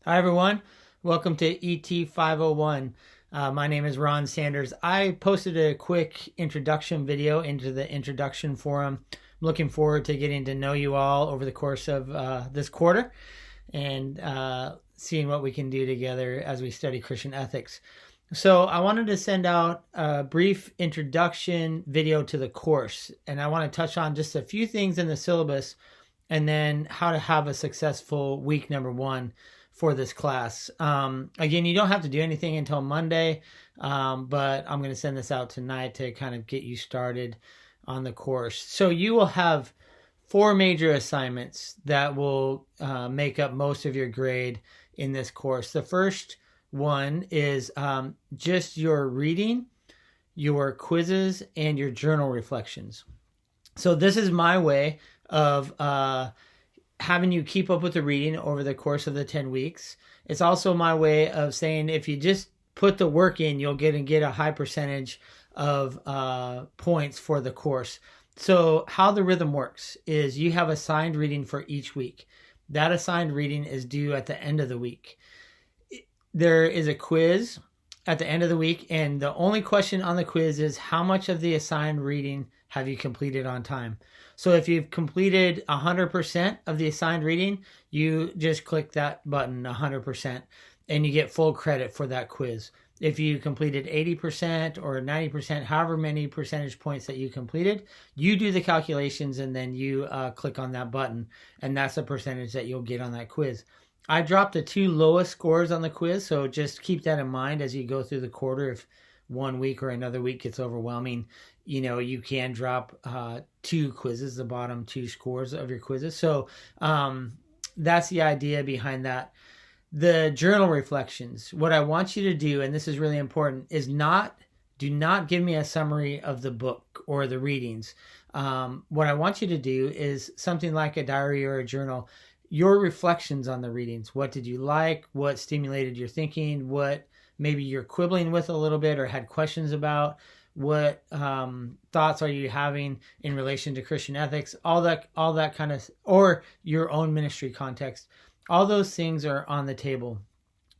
Hi, everyone. Welcome to ET 501. My name is Ron Sanders. I posted a quick introduction video into the introduction forum. I'm looking forward to getting to know you all over the course of this quarter and seeing what we can do together as we study Christian ethics. So I wanted to send out a brief introduction video to the course, and I want to touch on just a few things in the syllabus and then how to have a successful week number one for this class. Again, you don't have to do anything until Monday, but I'm going to send this out tonight to kind of get you started on the course. So you will have 4 major assignments that will make up most of your grade in this course. The first one is just your reading, your quizzes, and your journal reflections. So this is my way of having you keep up with the reading over the course of the 10 weeks. It's also my way of saying if you just put the work in, you'll get a high percentage of points for the course. So how the rhythm works is you have assigned reading for each week. That assigned reading is due at the end of the week. There is a quiz at the end of the week, and the only question on the quiz is how much of the assigned reading have you completed on time? So if you've completed 100% of the assigned reading, you just click that button, 100%, and you get full credit for that quiz. If you completed 80% or 90%, however many percentage points that you completed, you do the calculations and then you click on that button, and that's the percentage that you'll get on that quiz. I dropped the 2 lowest scores on the quiz, so just keep that in mind as you go through the quarter. If one week or another week gets overwhelming, you can drop 2 quizzes, the bottom 2 scores of your quizzes. So that's the idea behind that. The journal reflections, what I want you to do, and this is really important, is do not give me a summary of the book or the readings. What I want you to do is something like a diary or a journal, your reflections on the readings. What did you like? What stimulated your thinking? What maybe you're quibbling with a little bit or had questions about? What thoughts are you having in relation to Christian ethics? All that kind of, or your own ministry context. All those things are on the table.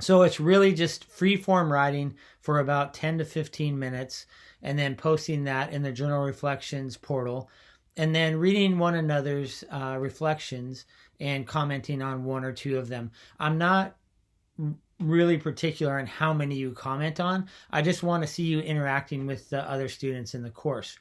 So it's really just free form writing for about 10 to 15 minutes and then posting that in the journal reflections portal and then reading one another's reflections and commenting on 1 or 2 of them. I'm not really particular on how many you comment on. I just want to see you interacting with the other students in the course.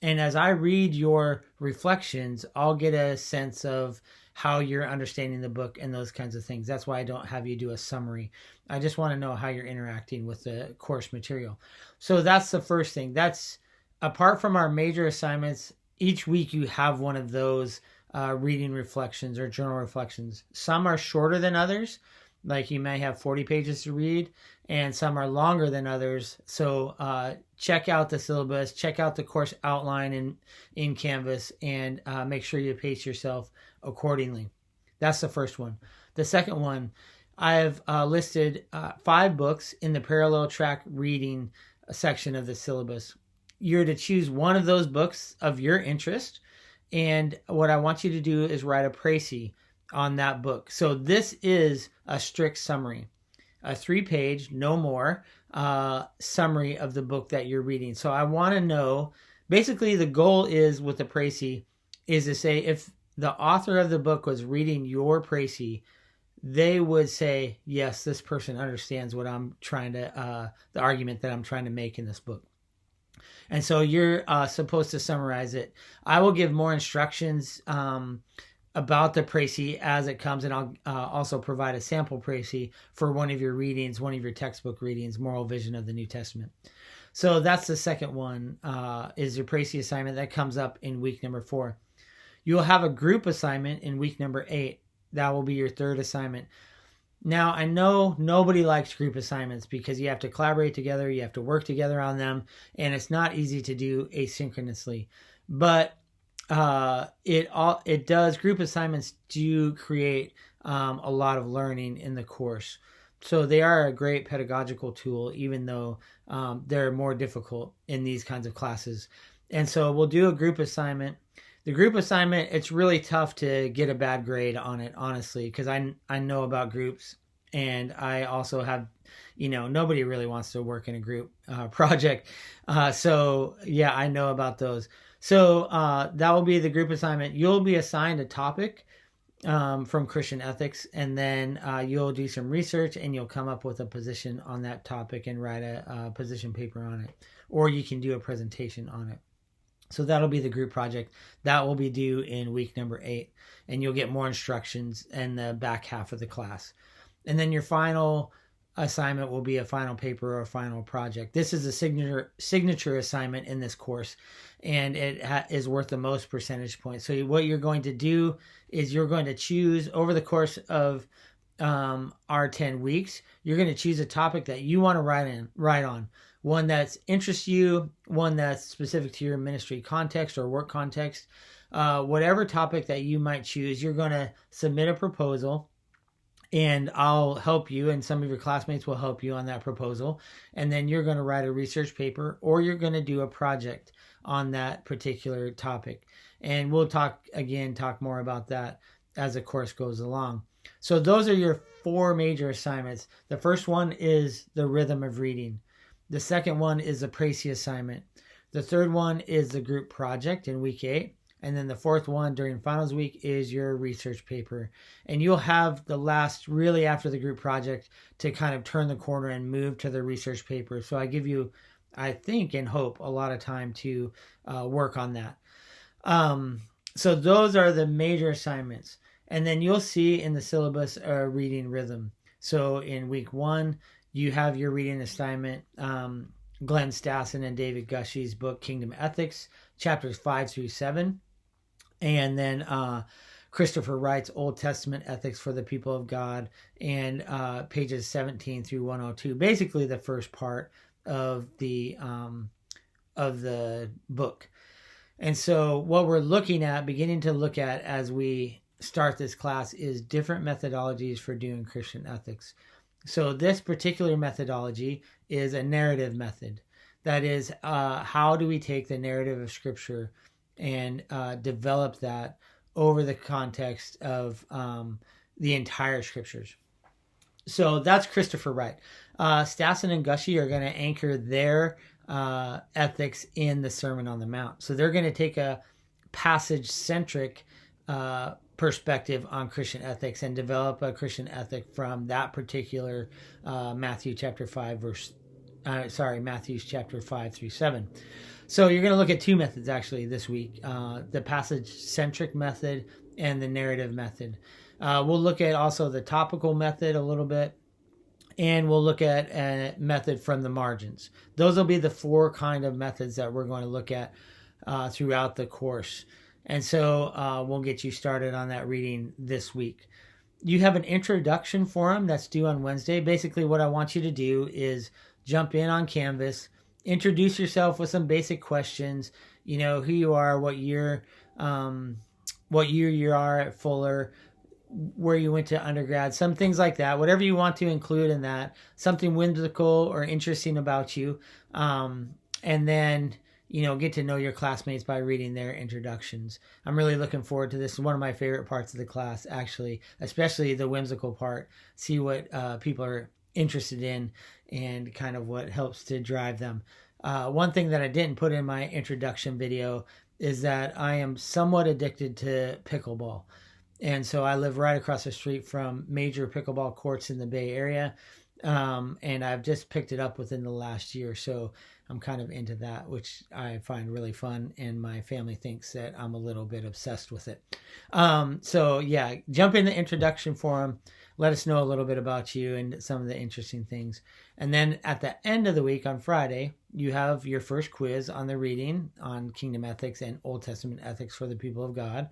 And as I read your reflections, I'll get a sense of how you're understanding the book and those kinds of things. That's why I don't have you do a summary. I just want to know how you're interacting with the course material. So that's the first thing. That's apart from our major assignments, each week you have one of those reading reflections or journal reflections. Some are shorter than others, like you may have 40 pages to read, and some are longer than others. So check out the syllabus, check out the course outline in Canvas, and make sure you pace yourself accordingly. That's the first one. The second one, I've listed 5 books in the parallel track reading section of the syllabus. You're to choose one of those books of your interest, and what I want you to do is write a précis on that book. So this is a strict summary, a 3-page, no more, summary of the book that you're reading. So I want to know, basically the goal is with the précis is to say if the author of the book was reading your précis, they would say, yes, this person understands what I'm trying to, the argument that I'm trying to make in this book. And so you're supposed to summarize it. I will give more instructions about the précis as it comes, and I'll also provide a sample précis for one of your readings, one of your textbook readings, Moral Vision of the New Testament. So that's the second one, is your précis assignment that comes up in week number 4. You'll have a group assignment in week number 8. That will be your 3rd assignment. Now, I know nobody likes group assignments because you have to collaborate together, you have to work together on them, and it's not easy to do asynchronously. But group assignments do create a lot of learning in the course. So they are a great pedagogical tool, even though they're more difficult in these kinds of classes. And so we'll do a group assignment. The group assignment, it's really tough to get a bad grade on it, honestly, because I know about groups. And I also have, nobody really wants to work in a group project. So yeah, I know about those. So that will be the group assignment. You'll be assigned a topic from Christian ethics, and then you'll do some research and you'll come up with a position on that topic and write a position paper on it, or you can do a presentation on it. So that'll be the group project. That will be due in week number 8, and you'll get more instructions in the back half of the class. And then your final assignment will be a final paper or a final project. This is a signature assignment in this course, and it is worth the most percentage points. So what you're going to do is you're going to choose over the course of our 10 weeks, you're going to choose a topic that you want to write on. One that interests you, one that's specific to your ministry context or work context. Whatever topic that you might choose, you're going to submit a proposal, and I'll help you, and some of your classmates will help you on that proposal. And then you're going to write a research paper, or you're going to do a project on that particular topic. And we'll talk more about that as the course goes along. So those are your 4 major assignments. The first one is the rhythm of reading. The second one is the Précis assignment. The third one is the group project in week 8. And then the fourth one during finals week is your research paper. And you'll have the last, really after the group project, to kind of turn the corner and move to the research paper. So I give you, I think and hope, a lot of time to work on that. So those are the major assignments. And then you'll see in the syllabus a reading rhythm. So in week 1, you have your reading assignment, Glenn Stassen and David Gushie's book, Kingdom Ethics, chapters 5 through 7. And then Christopher Wright's Old Testament Ethics for the People of God, and pages 17 through 102. Basically the first part of the book. And so what we're beginning to look at as we start this class is different methodologies for doing Christian ethics. So this particular methodology is a narrative method. That is, how do we take the narrative of Scripture and develop that over the context of the entire Scriptures? So that's Christopher Wright. Stassen and Gushie are going to anchor their ethics in the Sermon on the Mount. So they're going to take a passage-centric perspective on Christian ethics and develop a Christian ethic from that particular Matthew chapter 5 through 7. So you're going to look at 2 methods actually this week, the passage-centric method and the narrative method. We'll look at also the topical method a little bit, and we'll look at a method from the margins. Those will be the 4 kind of methods that we're going to look at throughout the course. And so we'll get you started on that reading this week. You have an introduction forum that's due on Wednesday. Basically, what I want you to do is jump in on Canvas, introduce yourself with some basic questions. You know, who you are, what year you are at Fuller, where you went to undergrad, some things like that. Whatever you want to include in that, something whimsical or interesting about you. And then, get to know your classmates by reading their introductions. I'm really looking forward to this. It's one of my favorite parts of the class, actually, especially the whimsical part. See what people are interested in and kind of what helps to drive them. One thing that I didn't put in my introduction video is that I am somewhat addicted to pickleball. And so I live right across the street from major pickleball courts in the Bay Area. And I've just picked it up within the last year. So I'm kind of into that, which I find really fun. And my family thinks that I'm a little bit obsessed with it. So yeah, jump in the introduction forum. Let us know a little bit about you and some of the interesting things. And then at the end of the week on Friday, you have your first quiz on the reading on Kingdom Ethics and Old Testament Ethics for the People of God.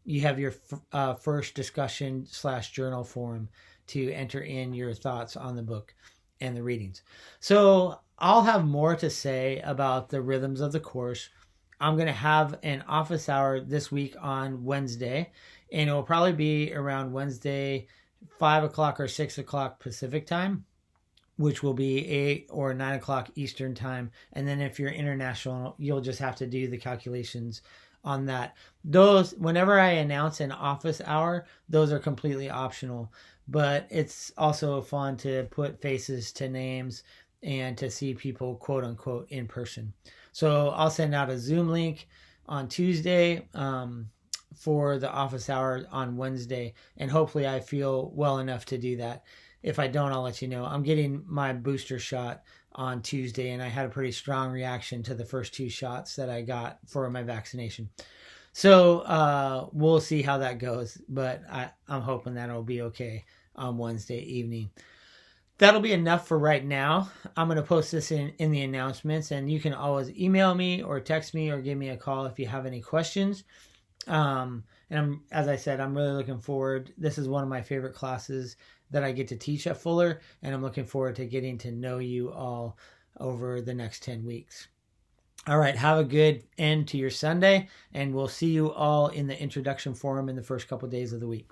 You have your first discussion/journal forum to enter in your thoughts on the book and the readings. So I'll have more to say about the rhythms of the course. I'm going to have an office hour this week on Wednesday, and it will probably be around Wednesday, 5 o'clock or 6 o'clock Pacific time, which will be 8 or 9 o'clock Eastern time. And then if you're international, you'll just have to do the calculations on that. Those, whenever I announce an office hour, those are completely optional, but it's also fun to put faces to names and to see people, quote unquote, in person. So I'll send out a Zoom link on Tuesday for the office hour on Wednesday, and hopefully I feel well enough to do that. If I don't, I'll let you know. I'm getting my booster shot on Tuesday, and I had a pretty strong reaction to the first 2 shots that I got for my vaccination. So we'll see how that goes, but I'm hoping that it'll be okay on Wednesday evening. That'll be enough for right now. I'm going to post this in the announcements, and you can always email me or text me or give me a call if you have any questions. And as I said, I'm really looking forward. This is one of my favorite classes that I get to teach at Fuller, and I'm looking forward to getting to know you all over the next 10 weeks. All right, have a good end to your Sunday, and we'll see you all in the introduction forum in the first couple of days of the week.